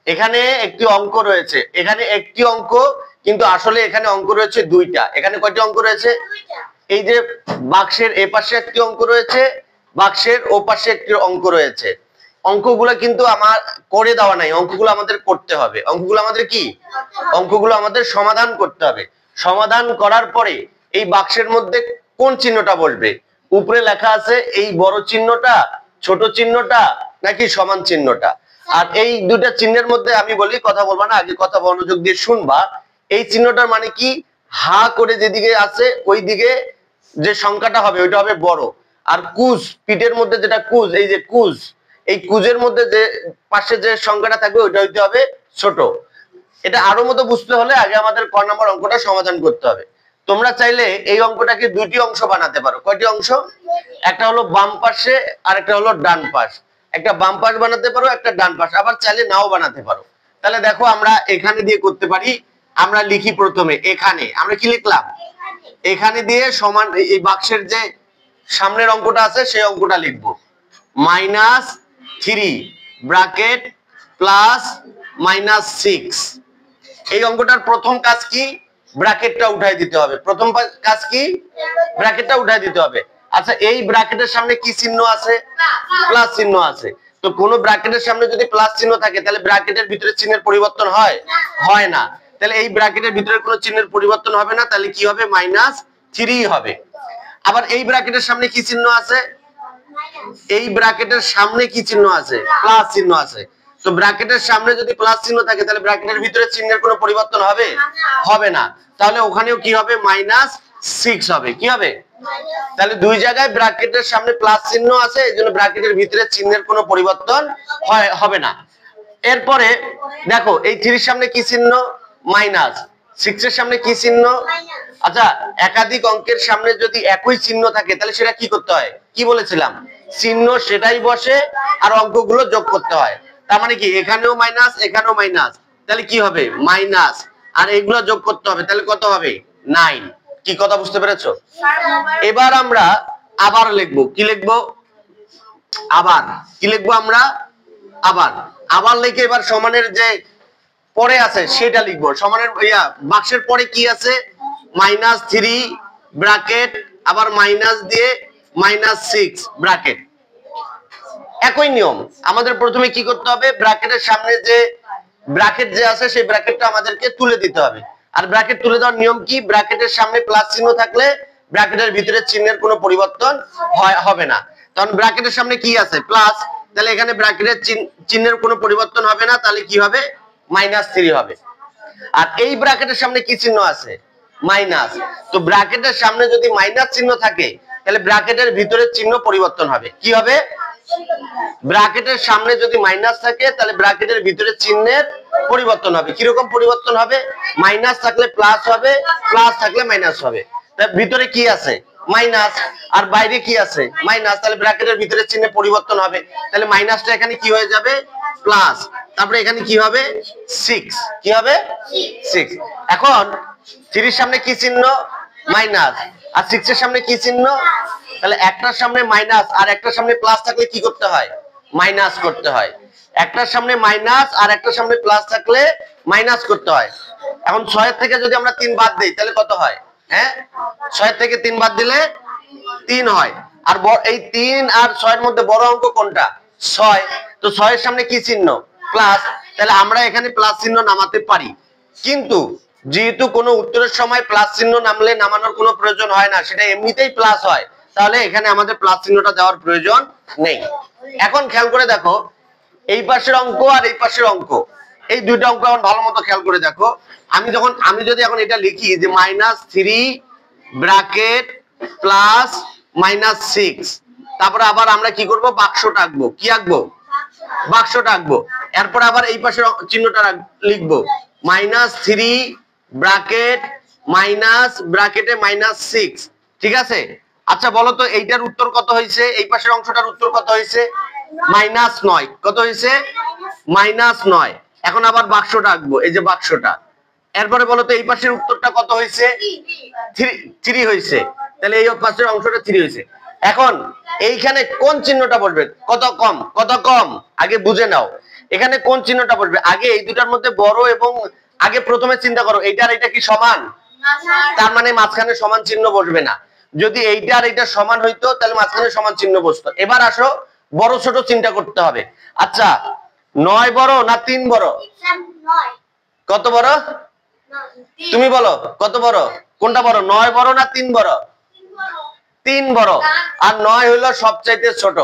এখানে একটি অঙ্ক রয়েছে, এখানে একটি অঙ্ক, কিন্তু আসলে এখানে অঙ্ক রয়েছে দুইটা। এখানে কয়টি অঙ্ক রয়েছে? এই যে বাক্সের এ পাশে একটি অঙ্ক রয়েছে, বাক্সের ও পাশে একটি অঙ্ক রয়েছে। অঙ্কগুলো কিন্তু আমার করে দেওয়া নাই, অঙ্কগুলো আমাদের করতে হবে। অঙ্কগুলো আমাদের কি? অঙ্কগুলো আমাদের সমাধান করতে হবে। সমাধান করার পরে এই বাক্সের মধ্যে কোন চিহ্নটা বসবে? উপরে লেখা আছে এই বড় চিহ্নটা, ছোট চিহ্নটা, নাকি সমান চিহ্নটা। আর এই দুইটা চিহ্নের মধ্যে আমি বলি, কথা বলবা না, আগে কথা মনোযোগ দিয়ে শুনবা। এই চিহ্নটার মানে কি? হা করে যেদিকে আছে ওই দিকে যে সংখ্যাটা হবে ওইটা হবে বড়, আর কুজ পিঠের মধ্যে যেটা কুজ, এই যে কুজ, এই কুজের মধ্যে যে পাশে যে সংখ্যাটা থাকবে ওইটা হইতে হবে ছোট। এটা আরো মতো বুঝতে হলে আগে আমাদের ক নম্বর অঙ্কটা সমাধান করতে হবে। তোমরা চাইলে এই অঙ্কটাকে দুইটি অংশ বানাতে পারো। কয়টি অংশ? একটা হলো বাম পাশে আর একটা হলো ডান পাশ। একটা বাম পাশ বানাতে পারো, একটা ডান পাশ, আবার চাইলে নাও বানাতে পারো। তাহলে দেখো আমরা এখানে দিয়ে করতে পারি। আমরা লিখি প্রথমে এখানে, আমরা কি লিখলাম? এখানে দিয়ে সমান এই বাক্সের যে সামনের অঙ্কটা আছে সেই অঙ্কটা লিখবো, -3 ব্র্যাকেট প্লাস -6। এই অঙ্কটার প্রথম কাজ কি? ব্র্যাকেটটা উঠাই দিতে হবে। প্রথম কাজ কি? ব্র্যাকেটটা উঠাই দিতে হবে। আচ্ছা, এই ব্র্যাকেটের সামনে কি চিহ্ন আছে? প্লাস চিহ্ন আছে। তো কোন ব্র্যাকেটের সামনে যদি প্লাস চিহ্ন থাকে তাহলে ব্র্যাকেটের ভিতরে চিহ্নের পরিবর্তন হয়? হয় না। তাহলে এই ব্র্যাকেটের ভিতরে কোনো চিহ্নের পরিবর্তন হবে না, তাহলে কি হবে? -3 হবে। আবার এই ব্র্যাকেটের সামনে কি চিহ্ন আছে? এই ব্র্যাকেটের সামনে কি চিহ্ন আছে? প্লাস চিহ্ন আছে। তো ব্র্যাকেটের সামনে যদি প্লাস চিহ্ন থাকে তাহলে ব্র্যাকেটের ভিতরে চিহ্নের কোনো পরিবর্তন হবে? হবে না। তাহলে ওখানেও কি হবে? -6 হবে। কি হবে? তাহলে দুই জায়গায় ব্র্যাকেটের সামনে প্লাস চিহ্ন আছে, এইজন্য ব্র্যাকেটের ভিতরে চিহ্নের কোনো পরিবর্তন হবে না। এরপরে দেখো এই 3 এর সামনে কি চিহ্ন? মাইনাস। 6 এর সামনে কি চিহ্ন? আচ্ছা, একাধিক অঙ্কের সামনে যদি একই চিহ্ন থাকে তাহলে সেটা কি করতে হয়? কি বলেছিলাম? চিহ্ন সেটাই বসে আর অঙ্কগুলো যোগ করতে হয়। তার মানে কি এখানেও মাইনাস, এখানেও মাইনাস, তাহলে কি হবে? মাইনাস, আর এগুলো যোগ করতে হবে, তাহলে কত হবে? 9। কি কথা বুঝতে পেরেছো? এবার আমরা আবার লিখবো। কি লিখবো? আবার। কি লিখবো আমরা? আবার। আবার লিখে এবার সমানের যে পরে আছে সেটা লিখবো। সমানের বাক্সের পরে কি আছে? -3 ব্র্যাকেট, আবার মাইনাস দিয়ে -6 ব্র্যাকেট। একই নিয়ম। আমাদের প্রথমে কি করতে হবে? ব্র্যাকেটের সামনে যে ব্র্যাকেট যে আছে সেই ব্র্যাকেটটা আমাদেরকে তুলে দিতে হবে। আর ব্র্যাকেট তুলে দেওয়ার নিয়ম কি? ব্র্যাকেটের সামনে প্লাস চিহ্ন থাকলে ব্র্যাকেটের ভিতরে চিহ্নের কোনো পরিবর্তন হবে না। কারণ ব্র্যাকেটের সামনে কি আছে? প্লাস। তাহলে এখানে ব্র্যাকেটের চিহ্নের কোনো পরিবর্তন হবে না, তাহলে কি হবে? -3 হবে। আর এই ব্র্যাকেটের সামনে কি চিহ্ন আছে? মাইনাস। তো ব্র্যাকেটের সামনে যদি মাইনাস চিহ্ন থাকে তাহলে ব্র্যাকেটের ভিতরে চিহ্ন পরিবর্তন হবে। কি হবে? ব্র্যাকেটের সামনে যদি মাইনাস থাকে তাহলে ব্র্যাকেটের ভিতরে চিহ্নের পরিবর্তন হবে। কিরকম পরিবর্তন হবে? মাইনাস থাকলে প্লাস হবে, প্লাস থাকলে মাইনাস হবে। তার ভিতরে কি আছে? মাইনাস, আর বাইরে কি আছে? মাইনাস, তাহলে ব্র্যাকেটের ভিতরে চিহ্নে পরিবর্তন হবে। তাহলে মাইনাসটা এখানে কি হয়ে যাবে? প্লাস। তারপরে এখানে কি হবে? 6। কি হবে? 6। এখন 3 এর সামনে কি চিহ্ন? মাইনাস। আর 6 এর সামনে কি চিহ্ন? তাহলে একটার সামনে মাইনাস আর একটার সামনে প্লাস থাকলে কি করতে হয়? মাইনাস করতে হয়। একটার সামনে মাইনাস আর একটার সামনে প্লাস থাকলে মাইনাস করতে হয়। এখন 6 এর থেকে যদি আমরা 3 বাদ দেই তাহলে কত হয়? হ্যাঁ, 6 এর থেকে 3 বাদ দিলে 3 হয়। আর এই 3 আর 6 এর মধ্যে বড় অঙ্ক কোনটা? 6। তো 6 এর সামনে কি চিহ্ন? প্লাস। তাহলে আমরা এখানে প্লাস চিহ্ন নামাতে পারি। কিন্তু যেহেতু কোনো উত্তরের সময় প্লাস চিহ্ন নামানোর কোনো প্রয়োজন হয় না, সেটা এমনিতেই প্লাস হয়, তাহলে এখানে আমাদের প্লাস চিহ্নটা দেওয়ার প্রয়োজন নেই। এখন খেয়াল করে দেখো, এই পাশের অঙ্ক আর এই পাশের অঙ্ক, এই দুইটা অঙ্ক এখন ভালো মতো খেয়াল করে দেখো। আমি যদি এখন এটা লিখি যে -3 ব্র্যাকেট প্লাস -6, তারপরে আবার আমরা কি করব? বাক্সটা আঁকবো। কি আঁকবো? বাক্সটা আঁকবো। এরপর আবার এই পাশের চিহ্নটা লিখবো, -3 ব্র্যাকেট মাইনাস ব্র্যাকেটে -6। ঠিক আছে? আচ্ছা বলো তো এইটার উত্তর কত হয়েছে? এই পাশের অংশটার উত্তর কত হয়েছে? -9। কত হয়েছে? -9। এখন আবার বাক্সটা আঁকবো, এই যে বাক্সটা। এরপরে বলো তো এই পাশের উত্তরটা কত হয়েছে? 3 হয়েছে। তাহলে এই পাশের অংশটা 3 হয়েছে। এখন এইখানে কোন চিহ্নটা বসবে? কত কম, কত কম আগে বুঝে নাও। এখানে কোন চিহ্নটা বসবে? আগে এই দুটার মধ্যে বড় এবং আগে প্রথমে চিন্তা করো এইটা আর এটা কি সমান, তার মানে মাঝখানে সমান চিহ্ন বসবে না। যদি এইটা আর এটা সমান হইতো তাহলে মাঝখানে সমান চিহ্ন বসতো। এবার আসো বড় ছোট চিন্তা করতে হবে। আচ্ছা 9 বড় না 3 বড়? কত বড় তুমি বলো, কত বড়, কোনটা বড়? 9 বড় না 3 বড়? 3 বড়। আর 9 হলো সবচাইতে ছোট।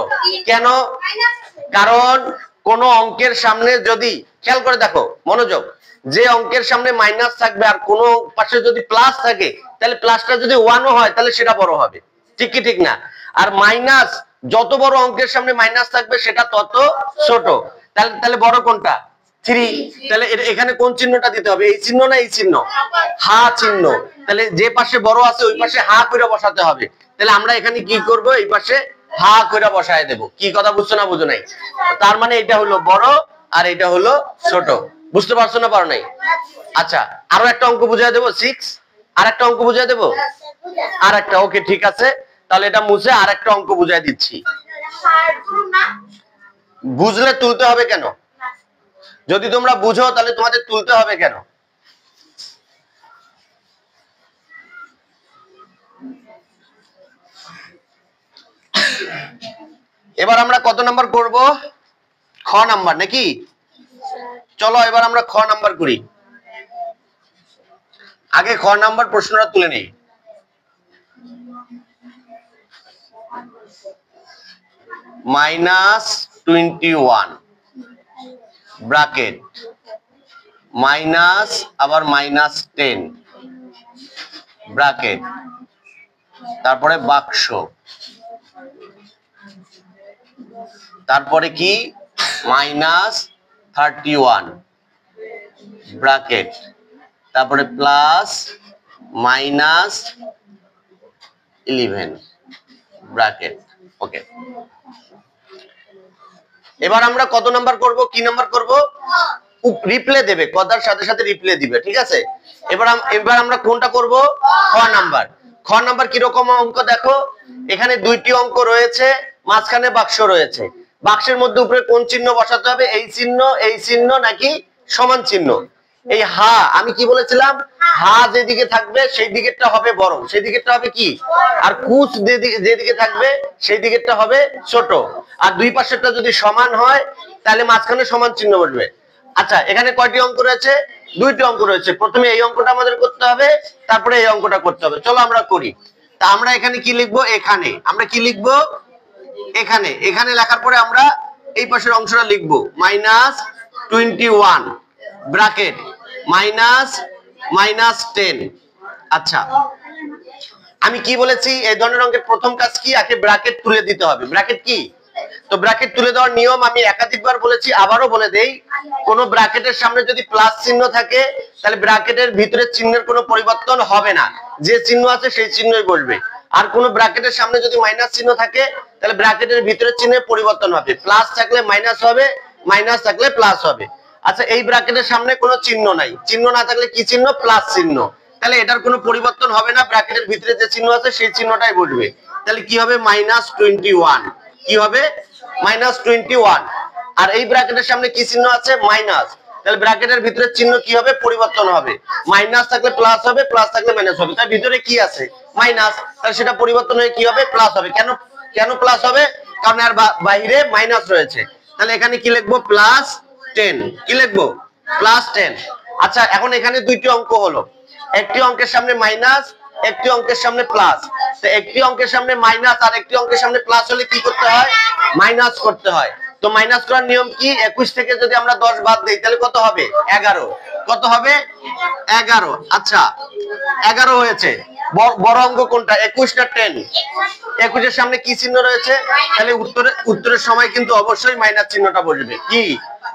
কেন? কারণ কোন অঙ্কের সামনে যদি, খেয়াল করে দেখো মনোযোগ, যে অঙ্কের সামনে মাইনাস থাকবে আর কোন পাশে যদি প্লাস থাকে তাহলে প্লাসটা যদি 1ও হয় তাহলে সেটা বড় হবে, ঠিক কি ঠিক না? আর মাইনাস, যত বড় অঙ্কের সামনে মাইনাস থাকবে সেটা তত ছোট। তাহলে বড় কোনটা? 3। তাহলে এখানে কোন চিহ্নটা দিতে হবে? এই চিহ্ন না এই চিহ্ন? হা চিহ্ন। তাহলে যে পাশে বড় আছে ওই পাশে হা করে বসাতে হবে। তাহলে আমরা এখানে কি করব? এই পাশে হা করে বসায় দেব। কি কথা বুঝছো না বুঝো নাই? তার মানে এটা হলো বড় আর এটা হলো ছোট। বুঝতে পারছো না পারো নাই? আচ্ছা আরো একটা অঙ্ক বুঝাই দেবো 6। আর একটা অঙ্ক বুঝাই দেবো, আর একটা, ওকে ঠিক আছে। তাহলে এটা মুছে আর একটা অঙ্ক বুঝাই দিচ্ছি। বুঝলে তুলতে হবে কেন? যদি তোমরা বুঝো তাহলে তোমাদের তুলতে হবে কেন? এবার আমরা কত নাম্বার করব? খ নাম্বার নাকি? চলো এবার আমরা খ নাম্বার করি। আগে খ নাম্বার প্রশ্নটা তুলে নেই। -21 ব্র্যাকেট মাইনাস আবার -10 ব্র্যাকেট, তারপরে বাক্স, তারপরে কি -31 ব্র্যাকেট, তারপরে প্লাস -11 ব্র্যাকেট। ওকে, এবার আমরা কত নাম্বার করব? কি নাম্বার করব? রিপ্লে দেবে, কথার সাথে সাথে রিপ্লে দিবে, ঠিক আছে? এবার আমরা কোনটা করব? খ নাম্বার। খ নাম্বার কি রকম অঙ্ক দেখো, এখানে দুইটি অঙ্ক রয়েছে, মাঝখানে বাক্স রয়েছে। বাক্সের মধ্যে উপরে কোন চিহ্ন বসাতে হবে? এই চিহ্ন নাকি সমান চিহ্ন? এই হা, আমি কি বলেছিলাম? হা যেদিকে থাকবে সেই দিকেরটা হবে বড়, সেই দিকেরটা হবে কি? আর কুচ যেদিকে থাকবে সেই দিকেরটা হবে ছোট। আর দুই পাশেরটা যদি সমান হয় তাহলে মাঝখানে সমান চিহ্ন বসবে। আচ্ছা এখানে কয়টি অঙ্ক রয়েছে? দুইটি অঙ্ক রয়েছে। প্রথমে এই অঙ্কটা আমাদের করতে হবে, তারপরে এই অঙ্কটা করতে হবে। চলো আমরা করি। তা আমরা এখানে কি লিখবো? এখানে আমরা কি লিখবো? এখানে, এখানে লেখার পরে আমরা এই পাশের অংশটা লিখবো -21 ব্র্যাকেট -10। আচ্ছা আমি কি বলেছি? এই ধরনের অঙ্কের প্রথম কাজ কি? আগে ব্র্যাকেট তুলে দিতে হবে। ব্র্যাকেট কি? তো ব্র্যাকেট তুলে দেওয়ার নিয়ম আমি একাধিকবার বলেছি, আবারও বলে দেই। কোন ব্র্যাকেটের সামনে যদি প্লাস চিহ্ন থাকে তাহলে ব্র্যাকেটের ভিতরের চিহ্নের কোনো পরিবর্তন হবে না, যে চিহ্ন আছে সেই চিহ্নই বসবে। আর কোন ব্র্যাকেটের সামনে যদি মাইনাস চিহ্ন থাকে তাহলে ব্র্যাকেটের ভিতরের চিহ্নের পরিবর্তন হবে। প্লাস থাকলে মাইনাস হবে, মাইনাস থাকলে প্লাস হবে। আচ্ছা এই ব্র্যাকেটের সামনে কোনো চিহ্ন নাই, চিহ্ন না থাকলে কি চিহ্ন? প্লাস চিহ্ন। তাহলে এটার কোনো পরিবর্তন হবে না, ব্র্যাকেটের ভিতরে যে চিহ্ন আছে সেই চিহ্নটাই বসবে। তাহলে কি হবে? -21। কি হবে? -21। আর এই ব্র্যাকেটের সামনে কি চিহ্ন আছে? মাইনাস। তাহলে ব্র্যাকেটের ভিতরে চিহ্ন কি হবে? পরিবর্তন হবে। মাইনাস থাকলে প্লাস হবে, প্লাস থাকলে মাইনাস হবে। তার ভিতরে কি আছে? মাইনাস। তাহলে সেটা পরিবর্তন হয়ে কি হবে? প্লাস হবে। কেন কেন প্লাস হবে? কারণ এর বাইরে মাইনাস রয়েছে। তাহলে এখানে কি লিখবো? +10। কি লিখবো? +10। আচ্ছা এখন এখানে দুইটি অঙ্ক হলো, একটি অঙ্কের সামনে মাইনাস, একটি অঙ্কের সামনে প্লাস। তো একটি অঙ্কের সামনে মাইনাস আর একটি অঙ্কের সামনে প্লাস হলে কি করতে হয়? মাইনাস করতে হয়। তো মাইনাস করার নিয়ম কি? 21 থেকে যদি আমরা 10 বাদ দেই তাহলে কত হবে? 11। কত হবে? 11। আচ্ছা 11 হয়েছে। বড় অঙ্ক কোনটা? 21 না 10? 21 এর সামনে কি চিহ্ন রয়েছে? তাহলে উত্তরের সময় কিন্তু অবশ্যই মাইনাস চিহ্নটা বসবে। কি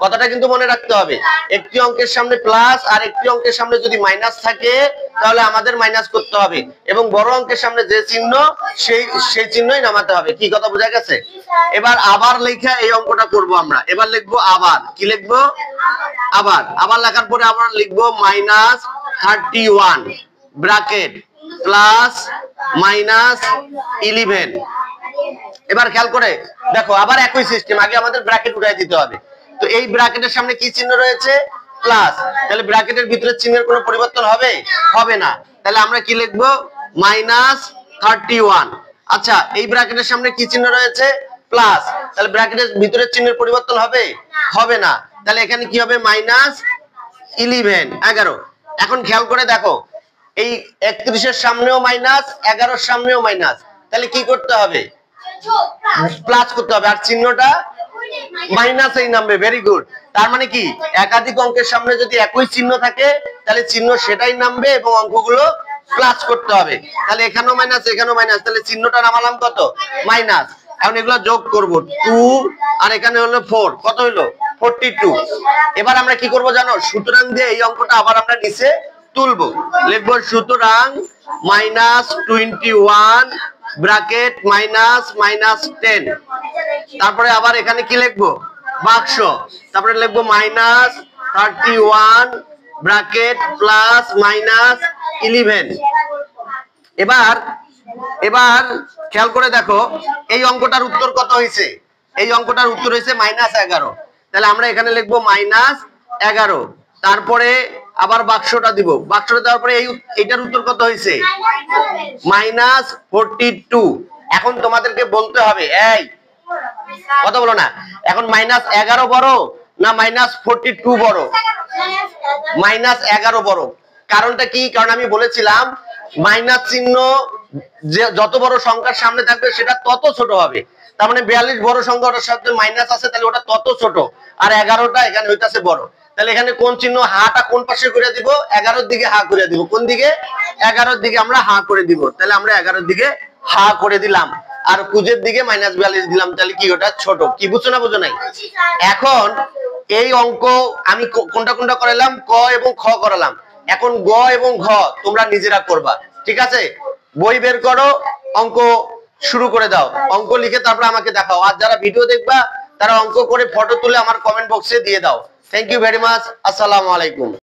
কথাটা কিন্তু মনে রাখতে হবে, একটি অঙ্কের সামনে প্লাস আর একটি অঙ্কের সামনে যদি মাইনাস থাকে তাহলে আমাদের মাইনাস করতে হবে, এবং বড় অঙ্কের সামনে যে চিহ্ন সেই চিহ্নই নামাতে হবে। কি কথা বোঝা গেছে? এবার আবার লেখা এই অঙ্কটা করব আমরা। এবার লিখবো আবার। কি লিখবো? আবার লেখার পরে আমরা লিখবো -31 ব্র্যাকেট +-11। এবার খেয়াল করে দেখো, আবার একই সিস্টেম। আগে আমাদের ব্র্যাকেট উঠাই দিতে হবে। তো তো এই ব্র্যাকেটের সামনে কি চিহ্ন রয়েছে? প্লাস। তাহলে ব্র্যাকেটের ভিতরে চিহ্নের কোনো পরিবর্তন হবে? হবে না। তাহলে আমরা কি লিখবো? -31। আচ্ছা, এই ব্র্যাকেটের সামনে কি চিহ্ন রয়েছে? প্লাস। তাহলে ব্র্যাকেটের ভিতরের চিহ্নের পরিবর্তন হবে? হবে না। তাহলে এখানে কি হবে? -11। এখন খেয়াল করে দেখো, এই 31 এর সামনেও মাইনাস, 11 এর সামনেও মাইনাস। তাহলে কি করতে হবে? প্লাস করতে হবে, আর চিহ্নটা মাইনাসেই নামবে। Very good. তার মানে কি, একাধিক অঙ্কের সামনে যদি একই চিহ্ন থাকে তাহলে চিহ্ন সেটাই নামবে এবং অঙ্কগুলো প্লাস করতে হবে। তাহলে এখানেও মাইনাস, এখানেও মাইনাস, তাহলে চিহ্নটা নামালাম কত? মাইনাস। এখন এগুলো যোগ করব, 2 আর এখানে হলো 4, কত হলো? 42। এবার আমরা কি করব জানো? সুতরাং দিয়ে এই অঙ্কটা আবার আমরা নিচে তুলবো। লিখবো সুতরাং -21 ব্র্যাকেট -10। তারপরে আবার এখানে কি লিখবো? বাক্স। তারপরে লিখবো -31 ব্র্যাকেট +-11। এবার খেয়াল করে দেখো, এই অঙ্কটার উত্তর কত হয়েছে? এই অঙ্কটার উত্তর হয়েছে -11। তাহলে আমরা এখানে লিখবো -11। তারপরে আবার বাক্সটা দিব, বাক্সটা দেওয়ার পরে এইটার উত্তর কত হয়েছে? -42। এখন তোমাদেরকে বলতে হবে, এই কথা বলো না, এখন -11 বড় না -42 বড়? -11 বড়। কারণটা কি? কারণ আমি বলেছিলাম মাইনাস চিহ্ন যত বড় সংখ্যার সামনে থাকবে সেটা তত ছোট হবে। তার মানে 42 বড় সংখ্যা, ওটার সাথে মাইনাস আছে, তাহলে ওটা তত ছোট, আর 11টা এখানে হইতাছে বড়। তাহলে এখানে কোন চিহ্ন? হাটা কোন পাশে করে দিব? 11-র দিকে হা করে দিব। কোন দিকে? 11-র দিকে আমরা হা করে দিব। তাহলে আমরা 11-র দিকে হা করে দিলাম, আর কুজের দিকে -42 দিলাম। তাহলে কি ওটা ছোট? কি বুঝছো না বুঝো নাই? এখন এই অঙ্ক আমি কোনটা কোনটা করালাম? ক এবং খ করালাম। এখন গ এবং ঘ তোমরা নিজেরা করবা, ঠিক আছে? বই বের করো, অঙ্ক শুরু করে দাও। অঙ্ক লিখে তারপর আমাকে দেখাও। আর যারা ভিডিও দেখবা তারা অঙ্ক করে ফটো তুলে আমার কমেন্ট বক্সে দিয়ে দাও। Thank you very much. আসসালামু আলাইকুম।